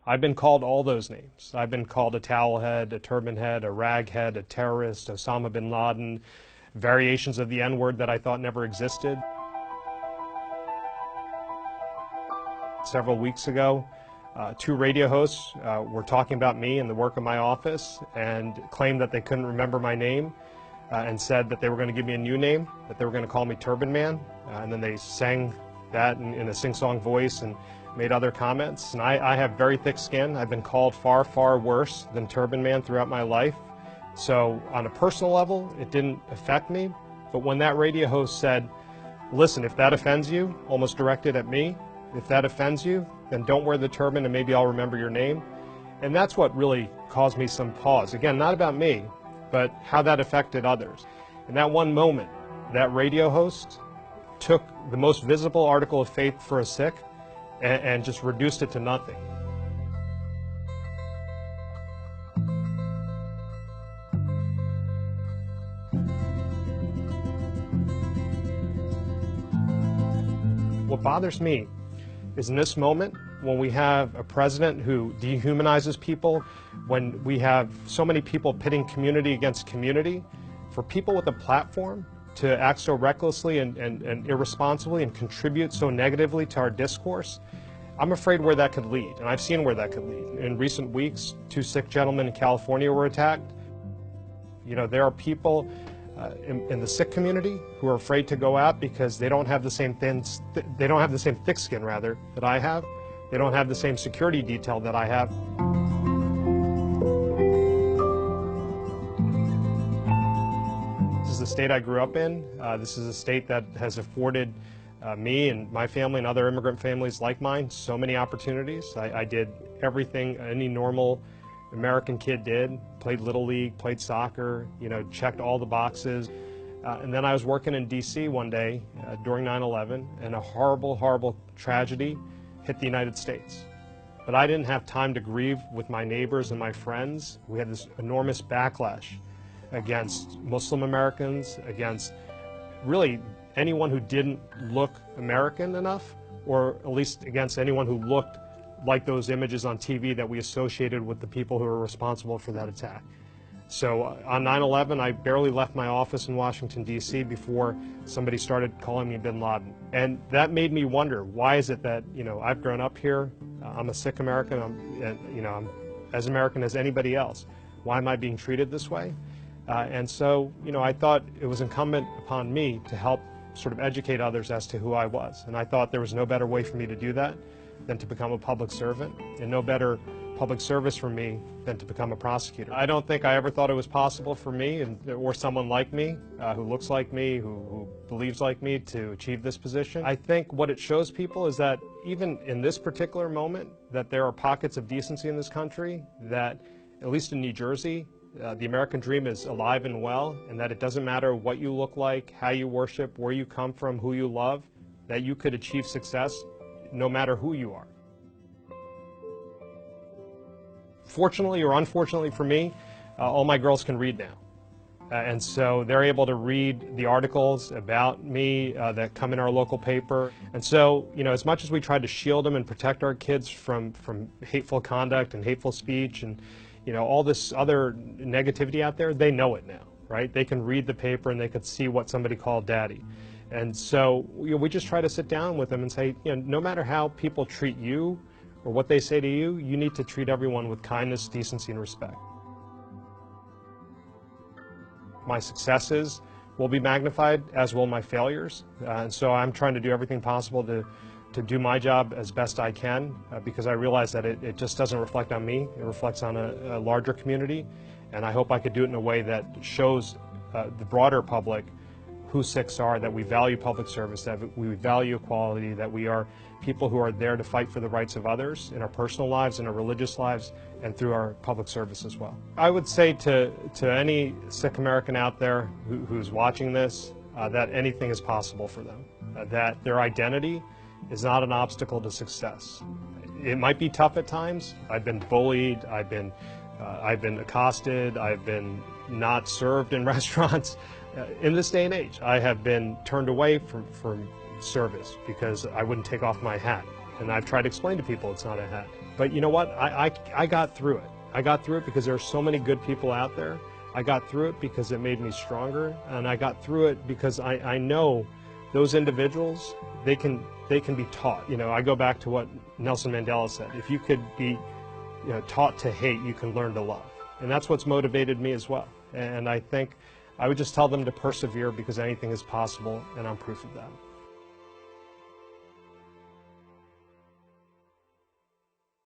I've been called all those names. I've been called a towel head, a turban head, a rag head, a terrorist, Osama bin Laden, variations of the N-word that I thought never existed. Several weeks ago, two radio hosts were talking about me and the work of my office and claimed that they couldn't remember my name and said that they were going to give me a new name, that they were going to call me Turban Man, and then they sang that in a sing-song voice and made other comments. And I have very thick skin. I've been called far, far worse than Turban Man throughout my life. So on a personal level, it didn't affect me. But when that radio host said, listen, if that offends you, almost directed at me, if that offends you, then don't wear the turban and maybe I'll remember your name. And that's what really caused me some pause. Again, not about me, but how that affected others. In that one moment, that radio host took the most visible article of faith for a Sikh and just reduced it to nothing. What bothers me is in this moment, when we have a president who dehumanizes people, when we have so many people pitting community against community, for people with a platform to act so recklessly and irresponsibly and contribute so negatively to our discourse, I'm afraid where that could lead, and I've seen where that could lead. In recent weeks, two Sikh gentlemen in California were attacked. You know, there are people in the Sikh community who are afraid to go out because they don't have the same thick skin rather that I have. They don't have the same security detail that I have. This is the state I grew up in. This is a state that has afforded me and my family and other immigrant families like mine so many opportunities. I did everything any normal American kid did, played Little League, played soccer, you know, checked all the boxes. And then I was working in DC one day during 9/11, and a horrible, horrible tragedy hit the United States. But I didn't have time to grieve with my neighbors and my friends. We had this enormous backlash against Muslim Americans, against really anyone who didn't look American enough, or at least against anyone who looked like those images on TV that we associated with the people who were responsible for that attack. So on 9/11, I barely left my office in Washington, D.C. before somebody started calling me bin Laden. And that made me wonder, why is it that, you know, I've grown up here, I'm a Sikh American, I'm as American as anybody else. Why am I being treated this way? And so, you know, I thought it was incumbent upon me to help sort of educate others as to who I was. And I thought there was no better way for me to do that than to become a public servant, and no better public service for me than to become a prosecutor. I don't think I ever thought it was possible for me or someone like me, who looks like me, who believes like me, to achieve this position. I think what it shows people is that even in this particular moment, that there are pockets of decency in this country, that at least in New Jersey, the American dream is alive and well, and that it doesn't matter what you look like, how you worship, where you come from, who you love, that you could achieve success no matter who you are. Fortunately or unfortunately for me, all my girls can read now. And so they're able to read the articles about me that come in our local paper. And so, you know, as much as we try to shield them and protect our kids from hateful conduct and hateful speech and, you know, all this other negativity out there, they know it now, right? They can read the paper and they could see what somebody called daddy. And so, you know, we just try to sit down with them and say, you know, no matter how people treat you or what they say to you, you need to treat everyone with kindness, decency, and respect. My successes will be magnified, as will my failures. And so I'm trying to do everything possible to do my job as best I can, because I realize that it just doesn't reflect on me. It reflects on a larger community. And I hope I could do it in a way that shows the broader public who Sikhs are, that we value public service, that we value equality, that we are people who are there to fight for the rights of others in our personal lives, in our religious lives, and through our public service as well. I would say to any Sikh American out there who's watching this, that anything is possible for them, that their identity is not an obstacle to success. It might be tough at times. I've been bullied, I've been accosted, I've been not served in restaurants. In this day and age, I have been turned away from service because I wouldn't take off my hat. And I've tried to explain to people it's not a hat. But you know what? I got through it. I got through it because there are so many good people out there. I got through it because it made me stronger, and I got through it because I know those individuals, they can be taught. You know, I go back to what Nelson Mandela said: if you could be, you know, taught to hate, you can learn to love. And that's what's motivated me as well. And I think I would just tell them to persevere, because anything is possible, and I'm proof of that.